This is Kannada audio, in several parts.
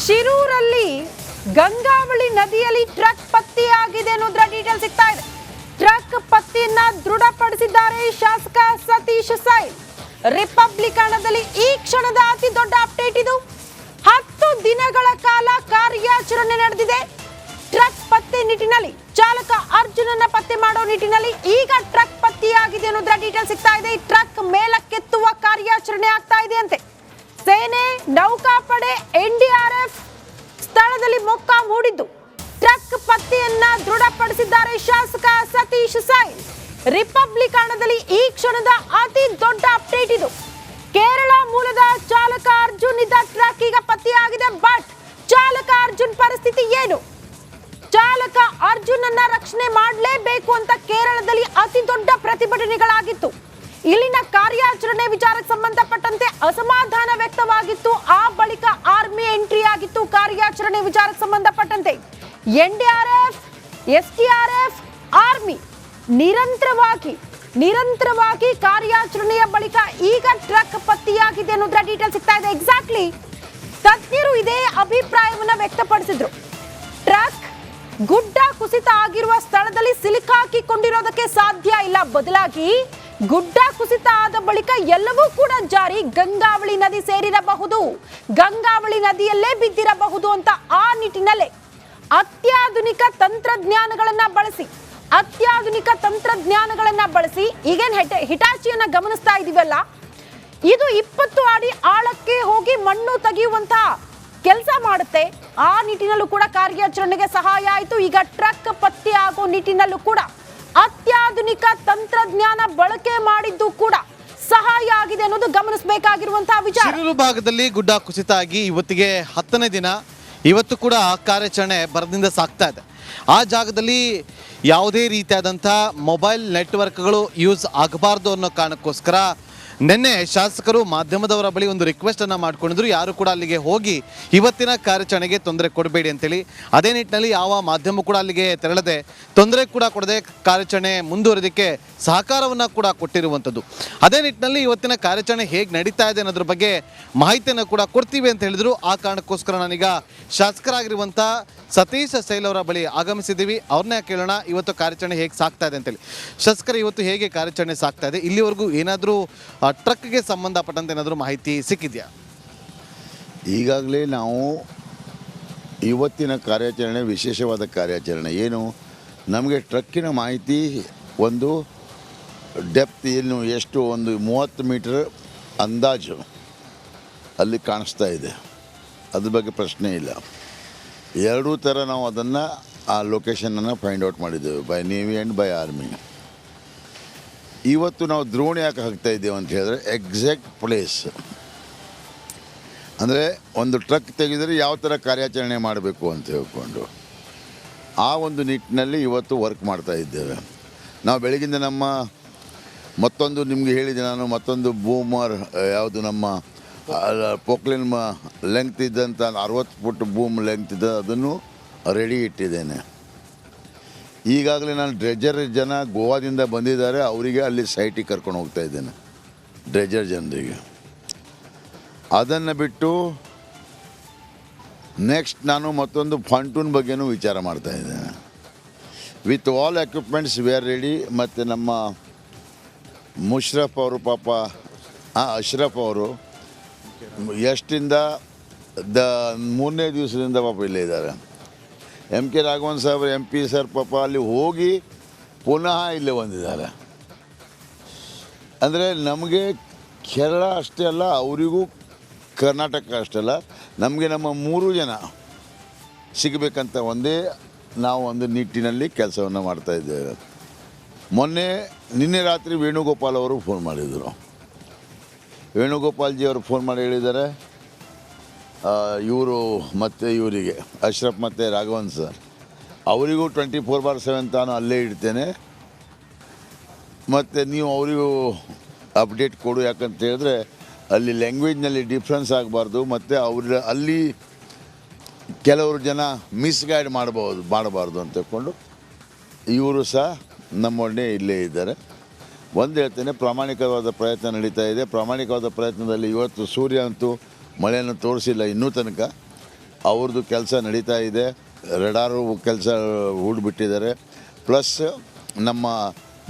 ಶಿರೂರಲ್ಲಿ ಗಂಗಾವಳಿ ನದಿಯಲ್ಲಿ ಟ್ರಕ್ ಪತ್ತೆಯಾಗಿದೆ ಅನ್ನೋದ್ರ ಡೀಟೇಲ್ ಸಿಗ್ತಾ ಇದೆ. ಟ್ರಕ್ ಪತ್ತೆಯನ್ನ ದೃಢಪಡಿಸಿದ್ದಾರೆ ಶಾಸಕ ಸತೀಶ್ ಸೈಲ್. ರಿಪಬ್ಲಿಕನದಲ್ಲಿ ಈ ಕ್ಷಣದ ಅತಿ ದೊಡ್ಡ ಅಪ್ಡೇಟ್ ಇದು. 10 ದಿನಗಳ ಕಾಲ ಕಾರ್ಯಾಚರಣೆ ನಡೆದಿದೆ. ಟ್ರಕ್ ಪತ್ತೆ ನಿಟ್ಟಿನಲ್ಲಿ ಚಾಲಕ ಅರ್ಜುನನ್ನ ಪತ್ತೆ ಮಾಡೋ ನಿಟ್ಟಿನಲ್ಲಿ ಈಗ ಟ್ರಕ್ ಪತ್ತೆಯಾಗಿದೆ ಅನ್ನೋದ್ರ ಡೀಟೇಲ್ ಸಿಗ್ತಾ ಇದೆ. ಈ ಟ್ರಕ್ ಮೇಲಕ್ಕೆತ್ತುವ ಕಾರ್ಯಾಚರಣೆ ಆಗ್ತಾ ಇದೆ ಅಂತೆ. ಸೇನೆ, ನೌಕಾಪಡೆ, ಎನ್ಡಿಆರ್ಎಫ್ ಸ್ಥಳದಲ್ಲಿ ಮೊಕ್ಕಾಂ ಹೂಡಿದ್ದು ಟ್ರಕ್ ಪತ್ತೆಯನ್ನ ದೃಢಪಡಿಸಿದ್ದಾರೆ ಶಾಸಕ ಸತೀಶ್ ಸೈಲ್. ರಿಪಬ್ಲಿಕನದಲ್ಲಿ ಈ ಕ್ಷಣದ ಅತಿ ದೊಡ್ಡ ಅಪ್ಡೇಟ್ ಇದು. ಕೇರಳ ಮೂಲದ ಚಾಲಕ ಅರ್ಜುನ್ ಇದ್ದ ಟ್ರಕ್ ಈಗ ಪತ್ತೆಯಾಗಿದೆ. ಬಟ್ ಚಾಲಕ ಅರ್ಜುನ್ ಪರಿಸ್ಥಿತಿ ಏನು? ಚಾಲಕ ಅರ್ಜುನ್ ಅನ್ನ ರಕ್ಷಣೆ ಮಾಡಲೇಬೇಕು ಅಂತ ಕೇರಳದಲ್ಲಿ ಅತಿ ದೊಡ್ಡ ಪ್ರತಿಭಟನೆಗಳಾಗಿತ್ತು. ಇಲ್ಲಿನ ಕಾರ್ಯಾಚರಣೆ ವಿಚಾರಕ್ಕೆ ಸಂಬಂಧಪಟ್ಟಂತೆ ಅಸಮಾಧಾನ ವ್ಯಕ್ತವಾಗಿತ್ತು. ಆ ಬಳಿಕ ಆರ್ಮಿ ಎಂಟ್ರಿ ಆಗಿತ್ತು. ಕಾರ್ಯಾಚರಣೆ ವಿಚಾರಕ್ಕೆ ಸಂಬಂಧಪಟ್ಟಂತೆ ಎನ್ಡಿಆರ್ಎಫ್, ಎಸ್ಡಿಆರ್ಎಫ್, ಆರ್ಮಿ ನಿರಂತರವಾಗಿ ಕಾರ್ಯಾಚರಣೆಯ ಬಳಿಕ ಈಗ ಟ್ರಕ್ ಪತ್ತೆಯಾಗಿದೆ ಅನ್ನೋದ್ರ ಡೀಟೇಲ್ ಸಿಗ್ತಾ ಇದೆ. ಎಕ್ಸಾಕ್ಟ್ಲಿ ತಜ್ಞರು ಇದೇ ಅಭಿಪ್ರಾಯವನ್ನ ವ್ಯಕ್ತಪಡಿಸಿದ್ರು. ಟ್ರಕ್ ಗುಡ್ಡ ಕುಸಿತ ಆಗಿರುವ ಸ್ಥಳದಲ್ಲಿ ಸಿಲುಕಾಕಿಕೊಂಡಿರೋದಕ್ಕೆ ಸಾಧ್ಯ ಇಲ್ಲ. ಬದಲಾಗಿ ಗುಡ್ಡ ಕುಸಿತ ಆದ ಬಳಿಕ ಎಲ್ಲವೂ ಕೂಡ ಜಾರಿ ಗಂಗಾವಳಿ ನದಿ ಸೇರಿರಬಹುದು, ಗಂಗಾವಳಿ ನದಿಯಲ್ಲೇ ಬಿದ್ದಿರಬಹುದು ಅಂತ ಆ ನಿಟ್ಟಿನಲ್ಲೇ ಅತ್ಯಾಧುನಿಕ ತಂತ್ರಜ್ಞಾನಗಳನ್ನ ಬಳಸಿ ಈಗೇನ್ ಹಿಟಾಚಿಯನ್ನ ಗಮನಿಸ್ತಾ ಇದೀವಲ್ಲ, ಇದು 20 ಅಡಿ ಆಳಕ್ಕೆ ಹೋಗಿ ಮಣ್ಣು ತೆಗೆಯುವಂತಹ ಕೆಲಸ ಮಾಡುತ್ತೆ. ಆ ನಿಟ್ಟಿನಲ್ಲೂ ಕೂಡ ಕಾರ್ಯಾಚರಣೆಗೆ ಸಹಾಯ ಆಯಿತು. ಈಗ ಟ್ರಕ್ ಪತ್ತೆ ಆಗೋ ನಿಟ್ಟಿನಲ್ಲೂ ಕೂಡ ಅತ್ಯಾಧುನಿಕ ತಂತ್ರಜ್ಞಾನ ಬಳಕೆ ಮಾಡಿದ್ದು ಕೂಡ ಸಹಾಯ ಆಗಿದೆ ಅನ್ನೋದು ಗಮನಿಸಬೇಕಾಗಿರುವಂತಹ ವಿಚಾರ. ಶಿರೂರು ಭಾಗದಲ್ಲಿ ಗುಡ್ಡ ಕುಸಿತ ಆಗಿ ಇವತ್ತಿಗೆ 10ನೇ ದಿನ. ಇವತ್ತು ಕೂಡ ಕಾರ್ಯಾಚರಣೆ ಭರದಿಂದ ಸಾಗ್ತಾ ಇದೆ. ಆ ಜಾಗದಲ್ಲಿ ಯಾವುದೇ ರೀತಿಯಾದಂಥ ಮೊಬೈಲ್ ನೆಟ್ವರ್ಕ್ಗಳು ಯೂಸ್ ಆಗಬಾರ್ದು ಅನ್ನೋ ಕಾರಣಕ್ಕೋಸ್ಕರ ನಿನ್ನೆ ಶಾಸಕರು ಮಾಧ್ಯಮದವರ ಬಳಿ ಒಂದು ರಿಕ್ವೆಸ್ಟನ್ನು ಮಾಡ್ಕೊಂಡಿದ್ರು. ಯಾರು ಕೂಡ ಅಲ್ಲಿಗೆ ಹೋಗಿ ಇವತ್ತಿನ ಕಾರ್ಯಾಚರಣೆಗೆ ತೊಂದರೆ ಕೊಡಬೇಡಿ ಅಂತೇಳಿ. ಅದೇ ನಿಟ್ಟಿನಲ್ಲಿ ಯಾವ ಮಾಧ್ಯಮ ಕೂಡ ಅಲ್ಲಿಗೆ ತೆರಳದೆ, ತೊಂದರೆ ಕೂಡ ಕೊಡದೆ ಕಾರ್ಯಾಚರಣೆ ಮುಂದುವರೆದಕ್ಕೆ ಸಹಕಾರವನ್ನು ಕೂಡ ಕೊಟ್ಟಿರುವಂಥದ್ದು. ಅದೇ ನಿಟ್ಟಿನಲ್ಲಿ ಇವತ್ತಿನ ಕಾರ್ಯಾಚರಣೆ ಹೇಗೆ ನಡೀತಾ ಇದೆ ಅನ್ನೋದ್ರ ಬಗ್ಗೆ ಮಾಹಿತಿಯನ್ನು ಕೂಡ ಕೊಡ್ತೀವಿ ಅಂತ ಹೇಳಿದರು. ಆ ಕಾರಣಕ್ಕೋಸ್ಕರ ನಾನೀಗ ಶಾಸಕರಾಗಿರುವಂಥ ಸತೀಶ್ ಸೈಲ್ ಅವರ ಬಳಿ ಆಗಮಿಸಿದ್ದೀವಿ. ಅವ್ರನ್ನೇ ಕೇಳೋಣ ಇವತ್ತು ಕಾರ್ಯಾಚರಣೆ ಹೇಗೆ ಸಾಗ್ತಾ ಇದೆ ಅಂತೇಳಿ. ಶಾಸಕರ, ಇವತ್ತು ಹೇಗೆ ಕಾರ್ಯಾಚರಣೆ ಸಾಗ್ತಾ ಇದೆ? ಇಲ್ಲಿವರೆಗೂ ಏನಾದರೂ ಟ್ರಕ್ಗೆ ಸಂಬಂಧಪಟ್ಟಂತೆ ಏನಾದರೂ ಮಾಹಿತಿ ಸಿಕ್ಕಿದೆಯಾ? ಈಗಾಗಲೇ ನಾವು ಇವತ್ತಿನ ಕಾರ್ಯಾಚರಣೆ ವಿಶೇಷವಾದ ಕಾರ್ಯಾಚರಣೆ ಏನು, ನಮಗೆ ಟ್ರಕ್ಕಿನ ಮಾಹಿತಿ ಒಂದು ಡೆಪ್ತ್ ಏನು ಎಷ್ಟು ಒಂದು 30 ಮೀಟರ್ ಅಂದಾಜು ಅಲ್ಲಿ ಕಾಣಿಸ್ತಾ ಇದೆ. ಅದ್ರ ಬಗ್ಗೆ ಪ್ರಶ್ನೆ ಇಲ್ಲ. ಎರಡೂ ಥರ ನಾವು ಅದನ್ನು ಆ ಲೊಕೇಶನನ್ನು ಫೈಂಡ್ ಔಟ್ ಮಾಡಿದ್ದೇವೆ, by navy and by army. ಇವತ್ತು ನಾವು ದ್ರೋಣಿ ಯಾಕೆ ಹಾಕ್ತಾ ಇದ್ದೇವೆ ಅಂತ ಹೇಳಿದ್ರೆ ಎಕ್ಸಾಕ್ಟ್ ಪ್ಲೇಸ್ ಅಂದರೆ ಒಂದು ಟ್ರಕ್ ತೆಗೆದರೆ ಯಾವ ಥರ ಕಾರ್ಯಾಚರಣೆ ಮಾಡಬೇಕು ಅಂತ ಹೇಳ್ಕೊಂಡು ಆ ಒಂದು ನಿಟ್ಟಿನಲ್ಲಿ ಇವತ್ತು ವರ್ಕ್ ಮಾಡ್ತಾ ಇದ್ದೇವೆ. ನಾವು ಬೆಳಗಿಂದ ನಮ್ಮ ಮತ್ತೊಂದು ನಿಮಗೆ ಹೇಳಿದೆ ನಾನು, ಮತ್ತೊಂದು ಬೂಮರ್ ಯಾವುದು ನಮ್ಮ ಪೋಕ್ಲಿನ್ ಲೆಂಗ್ತ್ ಇದ್ದಂಥ 60 ಫುಟ್ ಬೂಮ್ ಲೆಂಗ್ತ್ ಇದ್ದ ಅದನ್ನು ರೆಡಿ ಇಟ್ಟಿದ್ದೇನೆ. ಈಗಾಗಲೇ ನಾನು ಡ್ರೆಜರ್ ಜನ ಗೋವಾದಿಂದ ಬಂದಿದ್ದಾರೆ, ಅವರಿಗೆ ಅಲ್ಲಿ ಸೈಟಿಗೆ ಕರ್ಕೊಂಡು ಹೋಗ್ತಾ ಇದ್ದೇನೆ, ಡ್ರೆಜರ್ ಜನರಿಗೆ. ಅದನ್ನು ಬಿಟ್ಟು ನೆಕ್ಸ್ಟ್ ನಾನು ಮತ್ತೊಂದು ಫಂಟೂನ್ ಬಗ್ಗೆನೂ ವಿಚಾರ ಮಾಡ್ತಾ ಇದ್ದೇನೆ. With all equipments we are ready. ಮತ್ತು ನಮ್ಮ ಮುಷ್ರಫ್ ಅವರು ಪಾಪ ಅಶ್ರಫ್ ಅವರು ಎಷ್ಟಿಂದ 3ನೇ ದಿವಸದಿಂದ ಪಾಪ ಇಲ್ಲೇ ಇದ್ದಾರೆ. MK Raghavan Saheb MP sir ಪಾಪ ಅಲ್ಲಿ ಹೋಗಿ ಪುನಃ ಇಲ್ಲೇ ಬಂದಿದ್ದಾರೆ. ಅಂದರೆ ನಮಗೆ ಕೇರಳ ಅಷ್ಟೇ ಅಲ್ಲ, ಅವರಿಗೂ ಕರ್ನಾಟಕ ಅಷ್ಟೇ ಅಲ್ಲ, ನಮಗೆ ನಮ್ಮ 3 ಜನ ಸಿಗಬೇಕಂತ ನಾವು ಒಂದು ನಿಟ್ಟಿನಲ್ಲಿ ಕೆಲಸವನ್ನು ಮಾಡ್ತಾಯಿದ್ದೇವೆ. ನಿನ್ನೆ ರಾತ್ರಿ ವೇಣುಗೋಪಾಲ್ ಅವರು ಫೋನ್ ಮಾಡಿದರು. ವೇಣುಗೋಪಾಲ್ಜಿ ಅವರು ಫೋನ್ ಮಾಡಿ ಹೇಳಿದ್ದಾರೆ, ಇವರು ಮತ್ತು ಇವರಿಗೆ ಅಶ್ರಫ್ ಮತ್ತು ರಾಘವನ್ ಸರ್ ಅವರಿಗೂ 24/7 ತಾನು ಅಲ್ಲೇ ಇಡ್ತೇನೆ, ಮತ್ತು ನೀವು ಅವರಿಗೂ ಅಪ್ಡೇಟ್ ಕೊಡು. ಯಾಕಂತ ಹೇಳಿದ್ರೆ ಅಲ್ಲಿ ಲ್ಯಾಂಗ್ವೇಜ್ನಲ್ಲಿ ಡಿಫ್ರೆನ್ಸ್ ಆಗಬಾರ್ದು, ಮತ್ತು ಅಲ್ಲಿ ಕೆಲವರು ಜನ ಮಿಸ್ಗೈಡ್ ಮಾಡಬಾರ್ದು ಅಂತ ಹೇಳ್ಕೊಂಡು ಇವರು ಸಹ ನಮ್ಮೊಡನೆ ಇಲ್ಲೇ ಇದ್ದಾರೆ. ಒಂದು ಹೇಳ್ತೇನೆ, ಪ್ರಾಮಾಣಿಕವಾದ ಪ್ರಯತ್ನ ನಡೀತಾ ಇದೆ. ಪ್ರಾಮಾಣಿಕವಾದ ಪ್ರಯತ್ನದಲ್ಲಿ ಇವತ್ತು ಸೂರ್ಯ ಅಂತೂ ಮಳೆಯನ್ನು ತೋರಿಸಿಲ್ಲ ಇನ್ನೂ ತನಕ. ಅವ್ರದ್ದು ಕೆಲಸ ನಡೀತಾ ಇದೆ. ರೆಡಾರು ಕೆಲಸ ಹೂಡ್ಬಿಟ್ಟಿದ್ದಾರೆ. ಪ್ಲಸ್ ನಮ್ಮ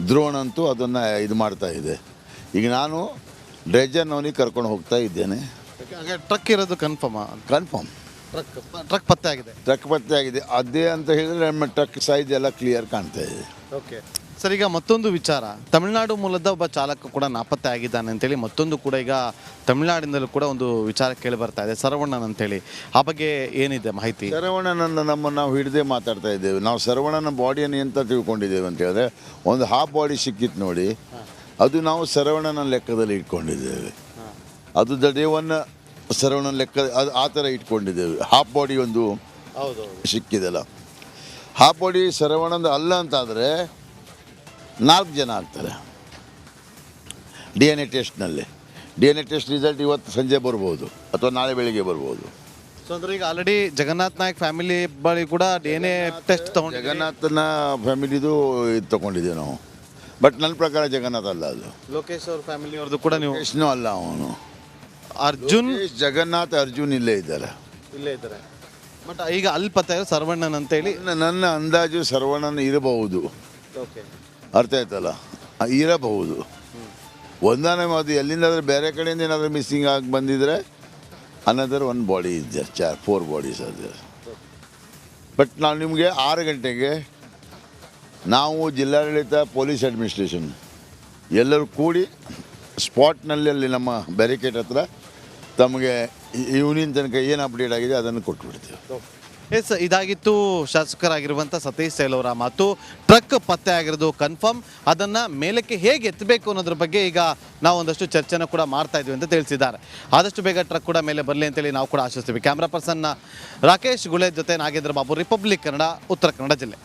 ಡ್ರೋನ್ ಅಂತೂ ಅದನ್ನು ಇದು ಮಾಡ್ತಾ ಇದೆ. ಈಗ ನಾನು ಡ್ರೆಜರ್ನವನಿಗೆ ಕರ್ಕೊಂಡು ಹೋಗ್ತಾ ಇದ್ದೇನೆ. ಟ್ರಕ್ ಇರೋದು ಕನ್ಫರ್ಮ್ ಟ್ರಕ್ ಪತ್ತೆ ಆಗಿದೆ. ಟ್ರಕ್ ಪತ್ತೆ ಆಗಿದೆ ಅದೇ ಅಂತ ಹೇಳಿದರೆ ನಮ್ಮ ಟ್ರಕ್ ಸೈಜ್ ಎಲ್ಲ ಕ್ಲಿಯರ್ ಕಾಣ್ತಾ ಇದೆ. ಓಕೆ ಸರ್, ಈಗ ಮತ್ತೊಂದು ವಿಚಾರ, ತಮಿಳುನಾಡು ಮೂಲದ ಒಬ್ಬ ಚಾಲಕ ಕೂಡ ನಾಪತ್ತೆ ಆಗಿದ್ದಾನೆ ಅಂತೇಳಿ ಮತ್ತೊಂದು ಕೂಡ ಈಗ ತಮಿಳುನಾಡಿನಲ್ಲೂ ಕೂಡ ಒಂದು ವಿಚಾರ ಕೇಳಿ ಬರ್ತಾ ಇದೆ, ಶರವಣನ್ ಅಂತೇಳಿ. ಆ ಬಗ್ಗೆ ಏನಿದೆ ಮಾಹಿತಿ? ಶರವಣನನ್ನು ನಾವು ಹಿಡಿದೇ ಮಾತಾಡ್ತಾ ಇದ್ದೇವೆ. ನಾವು ಶರವಣನ ಬಾಡಿಯನ್ನು ಎಂತ ತಿಳ್ಕೊಂಡಿದ್ದೇವೆ ಅಂತ ಹೇಳಿದ್ರೆ, ಒಂದು ಹಾಫ್ ಬಾಡಿ ಸಿಕ್ಕಿತ್ತು ನೋಡಿ, ಅದು ನಾವು ಶರವಣನ ಲೆಕ್ಕದಲ್ಲಿ ಇಟ್ಕೊಂಡಿದ್ದೇವೆ. ಅದು ದ ಡೇ ಒನ್ ಶರವಣನ ಲೆಕ್ಕ ಅದು ಆ ಥರ ಇಟ್ಕೊಂಡಿದ್ದೇವೆ. ಹಾಫ್ ಬಾಡಿ ಒಂದು ಸಿಕ್ಕಿದೆಲ್ಲ, ಹಾಫ್ ಬಾಡಿ ಶರವಣಂದ ಅಲ್ಲ ಅಂತಾದರೆ 4 ಜನ ಆಗ್ತಾರೆ DNA ಟೆಸ್ಟ್ನಲ್ಲಿ. DNA ಟೆಸ್ಟ್ ರಿಸಲ್ಟ್ ಇವತ್ತು ಸಂಜೆ ಬರ್ಬೋದು ಅಥವಾ ನಾಳೆ ಬೆಳಿಗ್ಗೆ ಬರ್ಬೋದು. ಸೊ ಅಂದ್ರೆ ಈಗ ಆಲ್ರೆಡಿ ಜಗನ್ನಾಥ್ ನಾಯಕ್ ಫ್ಯಾಮಿಲಿ ಬಳಿ ಕೂಡ DNA ಟೆಸ್ಟ್ ತಗೊಂಡು, ಜಗನ್ನಾಥನ ಫ್ಯಾಮಿಲಿದು ಇದು ತೊಗೊಂಡಿದ್ದೇವೆ ನಾವು. ಬಟ್ ನನ್ನ ಪ್ರಕಾರ ಜಗನ್ನಾಥ್ ಅಲ್ಲ, ಅದು ಲೋಕೇಶ್ ಅವ್ರ ಫ್ಯಾಮಿಲಿ ಅವ್ರದ್ದು ಕೂಡ ನೀವು. ಲೋಕೇಶ್ನೂ ಅಲ್ಲ, ಅವನು ಅರ್ಜುನ್, ಜಗನ್ನಾಥ್ ಅರ್ಜುನ್ ಇಲ್ಲೇ ಇದ್ದಾರೆ. ಬಟ್ ಈಗ ಅಲ್ಲಿ ಪತ್ತೆ ಶರವಣನ್ ಅಂತೇಳಿ ನನ್ನ ಅಂದಾಜು ಶರವಣನ್ ಇರಬಹುದು. ಅರ್ಥ ಆಯ್ತಲ್ಲ, ಇರಬಹುದು. ಒಂದಾನೆ ಅದು ಎಲ್ಲಿಂದಾದ್ರೂ ಬೇರೆ ಕಡೆಯಿಂದ ಏನಾದರೂ ಮಿಸ್ಸಿಂಗ್ ಆಗಿ ಬಂದಿದ್ರೆ ಅನದರ್ 1 ಬಾಡಿ ಇದೆ, 4 ಬಾಡೀಸ್ ಅದೇ. ಬಟ್ ನಾವು ನಿಮಗೆ 6 ಗಂಟೆಗೆ ನಾವು ಜಿಲ್ಲಾಡಳಿತ, ಪೊಲೀಸ್ ಅಡ್ಮಿನಿಸ್ಟ್ರೇಷನ್ ಎಲ್ಲರೂ ಕೂಡಿ ಸ್ಪಾಟ್ನಲ್ಲಿ ಅಲ್ಲಿ ನಮ್ಮ ಬ್ಯಾರಿಕೇಡ್ ಹತ್ರ ತಮಗೆ ಇವನಿನ ತನಕ ಏನು ಅಪ್ಡೇಟ್ ಆಗಿದೆ ಅದನ್ನು ಕೊಟ್ಬಿಡ್ತೀವಿ. ಎಸ್, ಇದಾಗಿತ್ತು ಶಾಸಕರಾಗಿರುವಂಥ ಸತೀಶ್ ಸೈಲ್ ಅವರ ಮಾತು. ಟ್ರಕ್ ಪತ್ತೆ ಆಗಿರೋದು ಕನ್ಫರ್ಮ್, ಅದನ್ನು ಮೇಲಕ್ಕೆ ಹೇಗೆ ಎತ್ತಬೇಕು ಅನ್ನೋದ್ರ ಬಗ್ಗೆ ಈಗ ನಾವು ಒಂದಷ್ಟು ಚರ್ಚೆನ ಕೂಡ ಮಾಡ್ತಾ ಇದ್ವಿ ಅಂತ ತಿಳಿಸಿದ್ದಾರೆ. ಆದಷ್ಟು ಬೇಗ ಟ್ರಕ್ ಕೂಡ ಮೇಲೆ ಬರಲಿ ಅಂತೇಳಿ ನಾವು ಕೂಡ ಆಶಿಸ್ತೀವಿ. ಕ್ಯಾಮ್ರಾ ಪರ್ಸನ್ ರಾಕೇಶ್ ಗುಳೆ ಜೊತೆ ನಾಗೇಂದ್ರ ಬಾಬು, ರಿಪಬ್ಲಿಕ್ ಕನ್ನಡ, ಉತ್ತರ ಕನ್ನಡ ಜಿಲ್ಲೆ.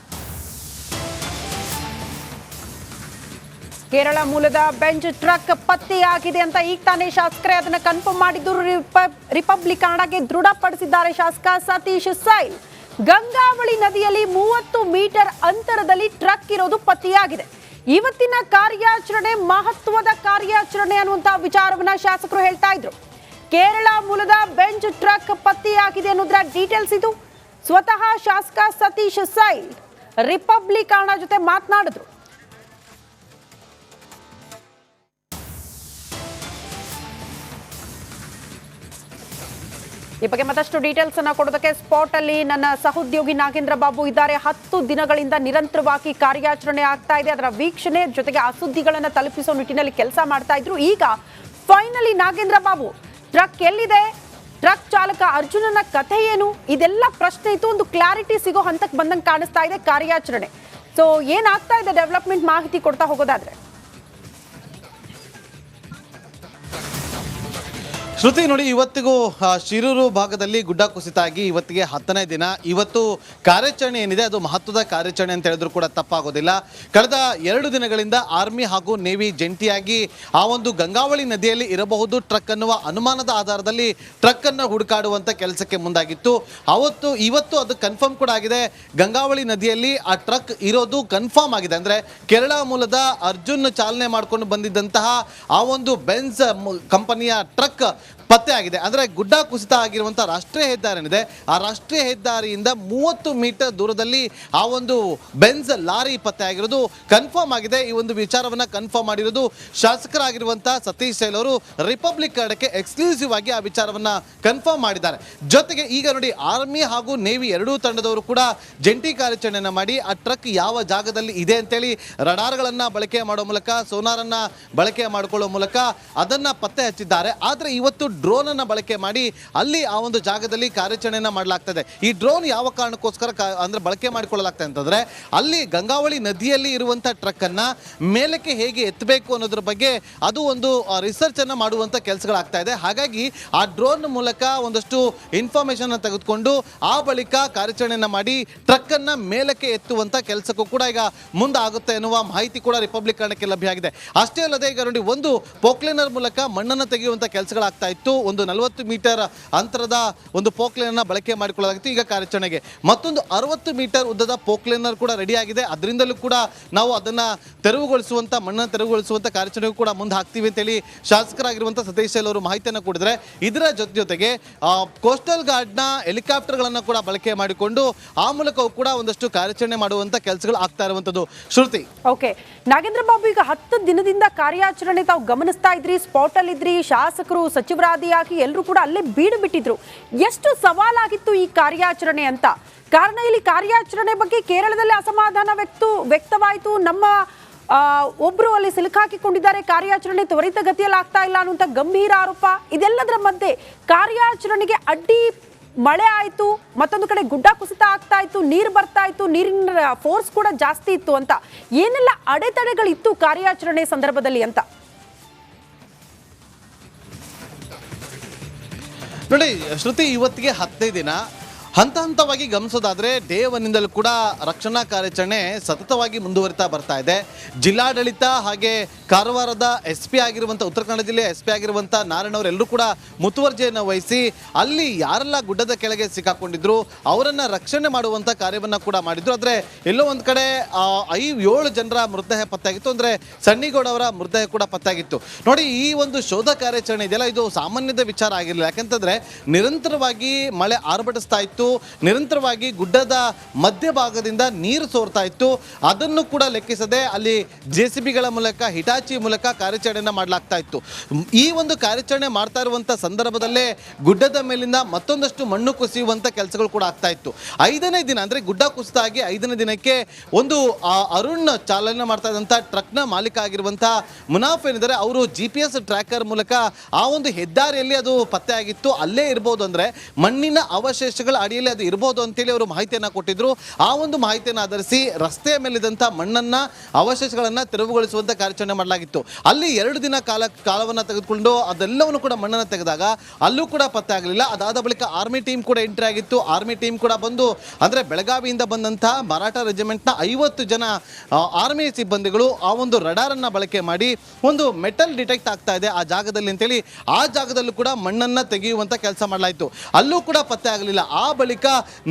ಕೇರಳ ಮೂಲದ ಬೆಂಚ್ ಟ್ರಕ್ ಪತ್ತೆಯಾಗಿದೆ ಅಂತ ಈಗ ತಾನೇ ಶಾಸಕರೇ ಅದನ್ನ ಕನ್ಫರ್ಮ್ ಮಾಡಿದ್ದು. ರಿಪಬ್ಲಿಕ್ ಕನ್ನಡಕ್ಕೆ ದೃಢಪಡಿಸಿದ್ದಾರೆ ಶಾಸಕ ಸತೀಶ್ ಸೈಲ್. ಗಂಗಾವಳಿ ನದಿಯಲ್ಲಿ 30 ಮೀಟರ್ ಅಂತರದಲ್ಲಿ ಟ್ರಕ್ ಇರೋದು ಪತ್ತೆಯಾಗಿದೆ. ಇವತ್ತಿನ ಕಾರ್ಯಾಚರಣೆ ಮಹತ್ವದ ಕಾರ್ಯಾಚರಣೆ ಅನ್ನುವಂತಹ ವಿಚಾರವನ್ನ ಶಾಸಕರು ಹೇಳ್ತಾ ಇದ್ರು. ಕೇರಳ ಮೂಲದ ಬೆಂಚ್ ಟ್ರಕ್ ಪತ್ತೆಯಾಗಿದೆ ಅನ್ನೋದ್ರ ಡೀಟೇಲ್ಸ್ ಇದು. ಸ್ವತಃ ಶಾಸಕ ಸತೀಶ್ ಸೈಲ್ ರಿಪಬ್ಲಿಕ್ ಕನ್ನಡ ಜೊತೆ ಮಾತನಾಡಿದ್ರು. ಈ ಬಗ್ಗೆ ಮತ್ತಷ್ಟು ಡೀಟೇಲ್ಸ್ ಅನ್ನ ಕೊಡೋದಕ್ಕೆ ಸ್ಪಾಟ್ ಅಲ್ಲಿ ನನ್ನ ಸಹೋದ್ಯೋಗಿ ನಾಗೇಂದ್ರ ಬಾಬು ಇದ್ದಾರೆ. 10 ದಿನಗಳಿಂದ ನಿರಂತರವಾಗಿ ಕಾರ್ಯಾಚರಣೆ ಆಗ್ತಾ ಇದೆ, ಅದರ ವೀಕ್ಷಣೆ ಜೊತೆಗೆ ಆ ಸುದ್ದಿಗಳನ್ನ ತಲುಪಿಸೋ ನಿಟ್ಟಿನಲ್ಲಿ ಕೆಲಸ ಮಾಡ್ತಾ ಇದ್ರು. ಈಗ ಫೈನಲಿ ನಾಗೇಂದ್ರ ಬಾಬು, ಟ್ರಕ್ ಎಲ್ಲಿದೆ, ಟ್ರಕ್ ಚಾಲಕ ಅರ್ಜುನನ ಕಥೆ ಏನು, ಇದೆಲ್ಲ ಪ್ರಶ್ನೆ ಇತ್ತು. ಒಂದು ಕ್ಲಾರಿಟಿ ಸಿಗೋ ಹಂತಕ್ಕೆ ಬಂದಂಗೆ ಕಾಣಿಸ್ತಾ ಇದೆ ಕಾರ್ಯಾಚರಣೆ. ಸೊ ಏನಾಗ್ತಾ ಇದೆ ಡೆವಲಪ್ಮೆಂಟ್ ಮಾಹಿತಿ ಕೊಡ್ತಾ ಹೋಗೋದಾದ್ರೆ? ಶ್ರುತಿ ನೋಡಿ, ಇವತ್ತಿಗೂ ಶಿರೂರು ಭಾಗದಲ್ಲಿ ಗುಡ್ಡ ಕುಸಿತ ಆಗಿ ಇವತ್ತಿಗೆ 10ನೇ ದಿನ. ಇವತ್ತು ಕಾರ್ಯಾಚರಣೆ ಏನಿದೆ ಅದು ಮಹತ್ವದ ಕಾರ್ಯಾಚರಣೆ ಅಂತ ಹೇಳಿದ್ರು ಕೂಡ ತಪ್ಪಾಗೋದಿಲ್ಲ. ಕಳೆದ 2 ದಿನಗಳಿಂದ ಆರ್ಮಿ ಹಾಗೂ ನೇವಿ ಜಂಟಿಯಾಗಿ ಆ ಒಂದು ಗಂಗಾವಳಿ ನದಿಯಲ್ಲಿ ಇರಬಹುದು ಟ್ರಕ್ ಅನ್ನುವ ಅನುಮಾನದ ಆಧಾರದಲ್ಲಿ ಟ್ರಕ್ ಅನ್ನು ಹುಡುಕಾಡುವಂತ ಕೆಲಸಕ್ಕೆ ಮುಂದಾಗಿತ್ತು. ಇವತ್ತು ಅದು ಕನ್ಫರ್ಮ್ ಕೂಡ ಆಗಿದೆ. ಗಂಗಾವಳಿ ನದಿಯಲ್ಲಿ ಆ ಟ್ರಕ್ ಇರೋದು ಕನ್ಫರ್ಮ್ ಆಗಿದೆ. ಅಂದ್ರೆ ಕೇರಳ ಮೂಲದ ಅರ್ಜುನ್ ಚಾಲನೆ ಮಾಡಿಕೊಂಡು ಬಂದಿದ್ದಂತಹ ಆ ಒಂದು ಬೆನ್ಸ್ ಕಂಪನಿಯ ಟ್ರಕ್ ಪತ್ತೆ ಆಗಿದೆ. ಅಂದರೆ ಗುಡ್ಡ ಕುಸಿತ ಆಗಿರುವಂಥ ರಾಷ್ಟ್ರೀಯ ಹೆದ್ದಾರಿ ಏನಿದೆ, ಆ ರಾಷ್ಟ್ರೀಯ ಹೆದ್ದಾರಿಯಿಂದ 30 ಮೀಟರ್ ದೂರದಲ್ಲಿ ಆ ಒಂದು ಬೆನ್ಸ್ ಲಾರಿ ಪತ್ತೆ ಆಗಿರೋದು ಕನ್ಫರ್ಮ್ ಆಗಿದೆ. ಈ ಒಂದು ವಿಚಾರವನ್ನು ಕನ್ಫರ್ಮ್ ಮಾಡಿರೋದು ಶಾಸಕರಾಗಿರುವಂಥ ಸತೀಶ್ ಸೈಲ್ ಅವರು ರಿಪಬ್ಲಿಕ್ ಕನ್ನಡಕ್ಕೆ ಎಕ್ಸ್ಕ್ಲೂಸಿವ್ ಆಗಿ ಆ ವಿಚಾರವನ್ನು ಕನ್ಫರ್ಮ್ ಮಾಡಿದ್ದಾರೆ. ಜೊತೆಗೆ ಈಗ ನೋಡಿ, ಆರ್ಮಿ ಹಾಗೂ ನೇವಿ ಎರಡೂ ತಂಡದವರು ಕೂಡ ಜಂಟಿ ಕಾರ್ಯಾಚರಣೆಯನ್ನು ಮಾಡಿ ಆ ಟ್ರಕ್ ಯಾವ ಜಾಗದಲ್ಲಿ ಇದೆ ಅಂತೇಳಿ ರಡಾರ್ಗಳನ್ನು ಬಳಕೆ ಮಾಡೋ ಮೂಲಕ, ಸೋನಾರನ್ನು ಬಳಕೆ ಮಾಡಿಕೊಳ್ಳೋ ಮೂಲಕ ಅದನ್ನು ಪತ್ತೆ ಹಚ್ಚಿದ್ದಾರೆ. ಆದರೆ ಇವತ್ತು ಡ್ರೋನ್ ಅನ್ನು ಬಳಕೆ ಮಾಡಿ ಅಲ್ಲಿ ಆ ಒಂದು ಜಾಗದಲ್ಲಿ ಕಾರ್ಯಾಚರಣೆಯನ್ನು ಮಾಡಲಾಗ್ತದೆ. ಈ ಡ್ರೋನ್ ಯಾವ ಕಾರಣಕ್ಕೋಸ್ಕರ ಅಂದ್ರೆ ಬಳಕೆ ಮಾಡಿಕೊಳ್ಳಲಾಗ್ತದೆ ಅಂತಂದ್ರೆ, ಅಲ್ಲಿ ಗಂಗಾವಳಿ ನದಿಯಲ್ಲಿ ಇರುವಂಥ ಟ್ರಕ್ ಅನ್ನ ಮೇಲಕ್ಕೆ ಹೇಗೆ ಎತ್ತಬೇಕು ಅನ್ನೋದ್ರ ಬಗ್ಗೆ ಅದು ಒಂದು ರಿಸರ್ಚ್ ಅನ್ನ ಮಾಡುವಂತ ಕೆಲಸಗಳಾಗ್ತಾ ಇದೆ. ಹಾಗಾಗಿ ಆ ಡ್ರೋನ್ ಮೂಲಕ ಒಂದಷ್ಟು ಇನ್ಫಾರ್ಮೇಶನ್ ತೆಗೆದುಕೊಂಡು ಆ ಬಳಿಕ ಕಾರ್ಯಾಚರಣೆಯನ್ನು ಮಾಡಿ ಟ್ರಕ್ ಅನ್ನ ಮೇಲಕ್ಕೆ ಎತ್ತುವಂತ ಕೆಲಸಕ್ಕೂ ಕೂಡ ಈಗ ಮುಂದಾಗುತ್ತೆ ಎನ್ನುವ ಮಾಹಿತಿ ಕೂಡ ರಿಪಬ್ಲಿಕ್ ಕನ್ನಡಕ್ಕೆ ಲಭ್ಯ ಆಗಿದೆ. ಅಷ್ಟೇ ಅಲ್ಲದೆ ಈಗ ನೋಡಿ, ಒಂದು ಪೋಕ್ಲೇನರ್ ಮೂಲಕ ಮಣ್ಣನ್ನು ತೆಗೆಯುವಂತ ಕೆಲಸಗಳಾಗ್ತಾ ಇತ್ತು. ಆಗಿತ್ತು. ಒಂದು 40 ಮೀಟರ್ ಅಂತರದ ಒಂದು ಪೋಕ್ಲೇನನ್ನು ಬಳಕೆ ಮಾಡಿಕೊಳ್ಳಲಾಗಿತ್ತು. ಈಗ ಕಾರ್ಯಾಚರಣೆಗೆ ಮತ್ತೊಂದು 60 ಮೀಟರ್ ಉದ್ದದ ಪೋಕ್ಲೇನರ್ ಕೂಡ ರೆಡಿ ಆಗಿದೆ. ಅದರಿಂದಲೂ ಕೂಡ ನಾವು ಅದನ್ನು ತೆರವುಗೊಳಿಸುವಂಥ ಮಣ್ಣನ್ನು ತೆರವುಗೊಳಿಸುವಂಥ ಕಾರ್ಯಾಚರಣೆಗೂ ಕೂಡ ಮುಂದೆ ಹಾಕ್ತೀವಿ ಅಂತೇಳಿ ಶಾಸಕರಾಗಿರುವಂಥ ಸತೀಶ್ ಅವರು ಮಾಹಿತಿಯನ್ನು ಕೊಡಿದರೆ, ಇದರ ಜೊತೆಗೆ ಕೋಸ್ಟಲ್ ಗಾರ್ಡ್ನ ಹೆಲಿಕಾಪ್ಟರ್ಗಳನ್ನು ಕೂಡ ಬಳಕೆ ಮಾಡಿಕೊಂಡು ಆ ಮೂಲಕವೂ ಕೂಡ ಒಂದಷ್ಟು ಕಾರ್ಯಾಚರಣೆ ಮಾಡುವಂಥ ಕೆಲಸಗಳು ಆಗ್ತಾ ಇರುವಂಥದ್ದು. ಶ್ರುತಿ, ಓಕೆ ನಾಗೇಂದ್ರ ಬಾಬು, ಈಗ 10 ದಿನದಿಂದ ಕಾರ್ಯಾಚರಣೆ ತಾವು ಗಮನಿಸ್ತಾ ಇದ್ರಿ, ಸ್ಪಾಟ್ ಅಲ್ಲಿ ಇದ್ರಿ, ಶಾಸಕರು ಸಚಿವರಾದಿಯಾಗಿ ಎಲ್ಲರೂ ಕೂಡ ಅಲ್ಲೇ ಬೀಡು ಬಿಟ್ಟಿದ್ರು. ಎಷ್ಟು ಸವಾಲಾಗಿತ್ತು ಈ ಕಾರ್ಯಾಚರಣೆ ಅಂತ? ಕಾರಣ ಇಲ್ಲಿ ಕಾರ್ಯಾಚರಣೆ ಬಗ್ಗೆ ಕೇರಳದಲ್ಲಿ ಅಸಮಾಧಾನ ವ್ಯಕ್ತವಾಯಿತು. ನಮ್ಮ ಒಬ್ರು ಅಲ್ಲಿ ಸಿಲುಕಾಕಿಕೊಂಡಿದ್ದಾರೆ, ಕಾರ್ಯಾಚರಣೆ ತ್ವರಿತಗತಿಯಲ್ಲಿ ಆಗ್ತಾ ಇಲ್ಲ ಅನ್ನುವಂಥ ಗಂಭೀರ ಆರೋಪ. ಇದೆಲ್ಲದರ ಮಧ್ಯೆ ಕಾರ್ಯಾಚರಣೆಗೆ ಅಡ್ಡಿ ಮಳೆ ಆಯಿತು, ಮತ್ತೊಂದು ಕಡೆ ಗುಡ್ಡ ಕುಸಿತ ಆಗ್ತಾ ಇತ್ತು, ನೀರು ಬರ್ತಾ ಇತ್ತು, ನೀರಿನ ಫೋರ್ಸ್ ಕೂಡ ಜಾಸ್ತಿ ಇತ್ತು ಅಂತ ಏನೆಲ್ಲ ಅಡೆತಡೆಗಳಿತ್ತು ಕಾರ್ಯಾಚರಣೆ ಸಂದರ್ಭದಲ್ಲಿ ಅಂತ? ನೋಡಿ ಶ್ರುತಿ, ಇವತ್ತಿಗೆ 15 ದಿನ ಹಂತ ಹಂತವಾಗಿ ಗಮನಿಸೋದಾದರೆ ಡೇ 1ನಿಂದಲೂ ಕೂಡ ರಕ್ಷಣಾ ಕಾರ್ಯಾಚರಣೆ ಸತತವಾಗಿ ಮುಂದುವರಿತಾ ಬರ್ತಾ ಇದೆ. ಜಿಲ್ಲಾಡಳಿತ ಹಾಗೆ ಕಾರವಾರದ SP ಆಗಿರುವಂಥ, ಉತ್ತರ ಕನ್ನಡ ಜಿಲ್ಲೆಯ SP ಆಗಿರುವಂಥ ನಾರಾಯಣ ಅವರೆಲ್ಲರೂ ಕೂಡ ಮುತುವರ್ಜಿಯನ್ನು ವಹಿಸಿ ಅಲ್ಲಿ ಯಾರೆಲ್ಲ ಗುಡ್ಡದ ಕೆಳಗೆ ಸಿಕ್ಕಾಕೊಂಡಿದ್ರು ಅವರನ್ನು ರಕ್ಷಣೆ ಮಾಡುವಂಥ ಕಾರ್ಯವನ್ನು ಕೂಡ ಮಾಡಿದ್ರು. ಆದರೆ ಎಲ್ಲೋ ಒಂದು ಕಡೆ 7 ಜನರ ಮೃತದೇಹ ಪತ್ತೆಯಾಗಿತ್ತು. ಅಂದರೆ ಸಣ್ಣಿಗೌಡ ಅವರ ಮೃತದೇಹ ಕೂಡ ಪತ್ತೆಯಾಗಿತ್ತು. ನೋಡಿ, ಈ ಒಂದು ಶೋಧ ಕಾರ್ಯಾಚರಣೆ ಇದೆಯಲ್ಲ, ಇದು ಸಾಮಾನ್ಯದ ವಿಚಾರ ಆಗಿರಲಿಲ್ಲ. ಯಾಕೆಂತಂದರೆ ನಿರಂತರವಾಗಿ ಮಳೆ ಆರ್ಭಟಿಸ್ತಾ ಇತ್ತು, ನಿರಂತರವಾಗಿ ಗುಡ್ಡದ ಮಧ್ಯಭಾಗದಿಂದ ನೀರು ಸೋರ್ತಾ ಇತ್ತು. ಅದನ್ನು ಕೂಡ ಲೆಕ್ಕಿಸದೆ ಅಲ್ಲಿ JCBಗಳ ಮೂಲಕ, ಹಿಟಾಚಿ ಮೂಲಕ ಕಾರ್ಯಾಚರಣೆಯನ್ನು ಮಾಡಲಾಗ್ತಾ ಇತ್ತು. ಈ ಒಂದು ಕಾರ್ಯಾಚರಣೆ ಮಾಡ್ತಾ ಇರುವಂಥ ಸಂದರ್ಭದಲ್ಲೇ ಗುಡ್ಡದ ಮೇಲಿಂದ ಮತ್ತೊಂದಷ್ಟು ಮಣ್ಣು ಕುಸಿಯುವಂಥ ಕೆಲಸಗಳು ಕೂಡ ಆಗ್ತಾ ಇತ್ತು. 5ನೇ ದಿನ ಅಂದರೆ ಗುಡ್ಡ ಕುಸಿತ ಆಗಿ 5ನೇ ದಿನಕ್ಕೆ ಒಂದು ಅರುಣ್ ಚಾಲನೆ ಮಾಡ್ತಾ ಇದ್ದಂಥ ಟ್ರಕ್ನ ಮಾಲೀಕ ಆಗಿರುವಂಥ ಮುನಾಫ್ ಏನಿದ್ದಾರೆ, ಅವರು GPS ಟ್ರ್ಯಾಕರ್ ಮೂಲಕ ಆ ಒಂದು ಹೆದ್ದಾರಿಯಲ್ಲಿ ಅದು ಪತ್ತೆ ಆಗಿತ್ತು. ಅಲ್ಲೇ ಇರ್ಬೋದು, ಅಂದರೆ ಮಣ್ಣಿನ ಅವಶೇಷಗಳ ಅಡಿಯಲ್ಲಿ ಅದು ಇರ್ಬೋದು ಅಂತೇಳಿ ಅವರು ಮಾಹಿತಿಯನ್ನು ಕೊಟ್ಟಿದ್ರು. ಆ ಒಂದು ಮಾಹಿತಿಯನ್ನು ಆಧರಿಸಿ ರಸ್ತೆಯ ಮೇಲಿದ್ದಂಥ ಮಣ್ಣನ್ನು, ಅವಶೇಷಗಳನ್ನು ತೆರವುಗೊಳಿಸುವಂಥ ಕಾರ್ಯಾಚರಣೆ ಮಾಡಲಾಗಿತ್ತು. ಅಲ್ಲಿ 2 ದಿನ ಕಾಲವನ್ನು ತೆಗೆದುಕೊಂಡು ಅದೆಲ್ಲವನ್ನು ಕೂಡ ಮಣ್ಣನ್ನು ತೆಗೆದಾಗ ಅಲ್ಲೂ ಕೂಡ ಪತ್ತೆ ಆಗಲಿಲ್ಲ. ಅದಾದ ಬಳಿಕ ಆರ್ಮಿ ಟೀಮ್ ಕೂಡ ಎಂಟ್ರಿ ಆಗಿತ್ತು. ಆರ್ಮಿ ಟೀಮ್ ಕೂಡ ಬಂದು, ಅಂದರೆ ಬೆಳಗಾವಿಯಿಂದ ಬಂದಂಥ ಮರಾಠ ರೆಜಿಮೆಂಟ್ನ 50 ಜನ ಆರ್ಮಿ ಸಿಬ್ಬಂದಿಗಳು ಆ ಒಂದು ರಡಾರನ್ನು ಬಳಕೆ ಮಾಡಿ ಒಂದು ಮೆಟಲ್ ಡಿಟೆಕ್ಟ್ ಆಗ್ತಾ ಇದೆ ಆ ಜಾಗದಲ್ಲಿ ಅಂತೇಳಿ ಆ ಜಾಗದಲ್ಲೂ ಕೂಡ ಮಣ್ಣನ್ನು ತೆಗೆಯುವಂಥ ಕೆಲಸ ಮಾಡಲಾಯಿತು. ಅಲ್ಲೂ ಕೂಡ ಪತ್ತೆ ಆಗಲಿಲ್ಲ. ಆ ಬಳಿಕ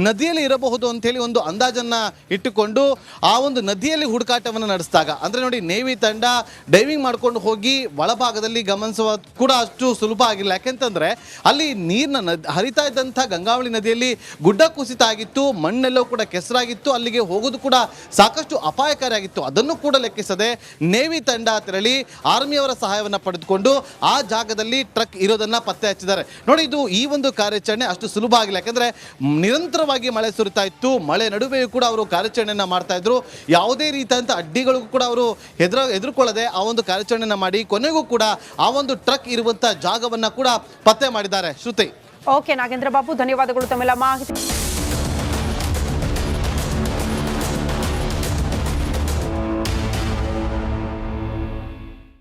ನದಿಯಲ್ಲಿ ಇರಬಹುದು ಅಂತೇಳಿ ಒಂದು ಅಂದಾಜನ್ನು ಇಟ್ಟುಕೊಂಡು ಆ ಒಂದು ನದಿಯಲ್ಲಿ ಹುಡುಕಾಟವನ್ನು ನಡೆಸಿದಾಗ, ಅಂದರೆ ನೋಡಿ, ನೇವಿ ತಂಡ ಡೈವಿಂಗ್ ಮಾಡ್ಕೊಂಡು ಹೋಗಿ ಒಳಭಾಗದಲ್ಲಿ ಗಮನಿಸುವ ಕೂಡ ಅಷ್ಟು ಸುಲಭ ಆಗಿಲ್ಲ. ಯಾಕೆಂತಂದರೆ ಅಲ್ಲಿ ನೀರಿನ ಹರಿತಾ ಇದ್ದಂಥ ಗಂಗಾವಳಿ ನದಿಯಲ್ಲಿ ಗುಡ್ಡ ಕುಸಿತ ಆಗಿತ್ತು, ಮಣ್ಣೆಲ್ಲವೂ ಕೂಡ ಕೆಸರಾಗಿತ್ತು, ಅಲ್ಲಿಗೆ ಹೋಗೋದು ಕೂಡ ಸಾಕಷ್ಟು ಅಪಾಯಕಾರಿಯಾಗಿತ್ತು. ಅದನ್ನು ಕೂಡ ಲೆಕ್ಕಿಸದೆ ನೇವಿ ತಂಡ ತೆರಳಿ ಆರ್ಮಿಯವರ ಸಹಾಯವನ್ನು ಪಡೆದುಕೊಂಡು ಆ ಜಾಗದಲ್ಲಿ ಟ್ರಕ್ ಇರೋದನ್ನು ಪತ್ತೆ ಹಚ್ಚಿದ್ದಾರೆ. ನೋಡಿ, ಇದು ಈ ಒಂದು ಕಾರ್ಯಾಚರಣೆ ಅಷ್ಟು ಸುಲಭ ಆಗಿಲ್ಲ. ಯಾಕೆಂದರೆ ನಿರಂತರವಾಗಿ ಮಳೆ ಸುರಿತಾ ಇತ್ತು. ಮಳೆ ನಡುವೆಯೂ ಕೂಡ ಅವರು ಕಾರ್ಯಾಚರಣೆಯನ್ನು ಮಾಡ್ತಾ ಇದ್ರು. ಯಾವುದೇ ರೀತಿಯಂಥ ಅಡ್ಡಿಗಳಿಗೂ ಕೂಡ ಅವರು ಎದುರುಕೊಳ್ಳದೆ ಆ ಒಂದು ಕಾರ್ಯಾಚರಣೆಯನ್ನು ಮಾಡಿ ಕೊನೆಗೂ ಕೂಡ ಆ ಒಂದು ಟ್ರಕ್ ಇರುವಂಥ ಜಾಗವನ್ನು ಕೂಡ ಪತ್ತೆ ಮಾಡಿದ್ದಾರೆ. ಶ್ರುತಿ, ಓಕೆ ನಾಗೇಂದ್ರ ಬಾಬು, ಧನ್ಯವಾದಗಳು ತಮ್ಮೆಲ್ಲ ಮಾಹಿತಿ.